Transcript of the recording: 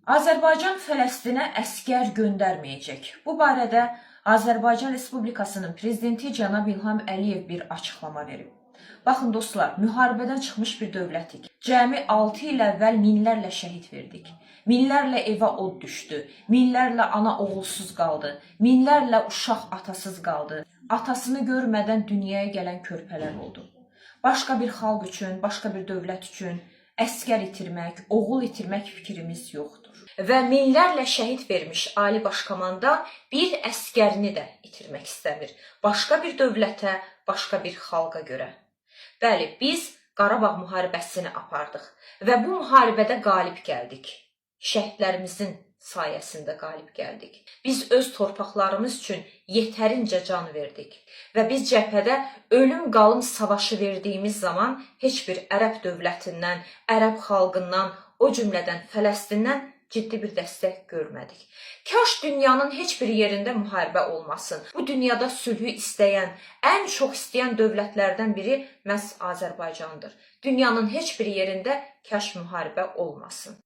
Azərbaycan Fələstinə əskər göndərməyəcək. Bu barədə Azərbaycan Respublikasının prezidenti cənab İlham Əliyev bir açıqlama verib. Baxın dostlar, müharibədən çıxmış bir dövlətik. Cəmi 6 il əvvəl minlərlə şəhid verdik. Minlərlə evə od düşdü. Minlərlə ana oğulsuz qaldı. Minlərlə uşaq atasız qaldı. Atasını görmədən dünyaya gələn körpələr oldu. Başqa bir xalq üçün, başqa bir dövlət üçün əskər itirmək, oğul itirmək fikrimiz yoxdur. Və minlərlə şəhid vermiş Ali Baş Komandan bir əskərini də itirmək istəmir. Başqa bir dövlətə, başqa bir xalqa görə. Bəli, biz Qarabağ müharibəsini apardıq və bu müharibədə qalib gəldik. Şəhidlərimizin sayəsində qalib gəldik. Biz öz torpaqlarımız üçün yetərincə can verdik və biz cəbhədə ölüm qalım savaşı verdiyimiz zaman heç bir ərəb dövlətindən, ərəb xalqından, o cümlədən Fələstindən ciddi bir dəstək görmədik. Kaş dünyanın heç bir yerində müharibə olmasın. Bu dünyada sülhü istəyən, ən çox istəyən dövlətlərdən biri məhz Azərbaycandır. Dünyanın heç bir yerində kaş müharibə olmasın.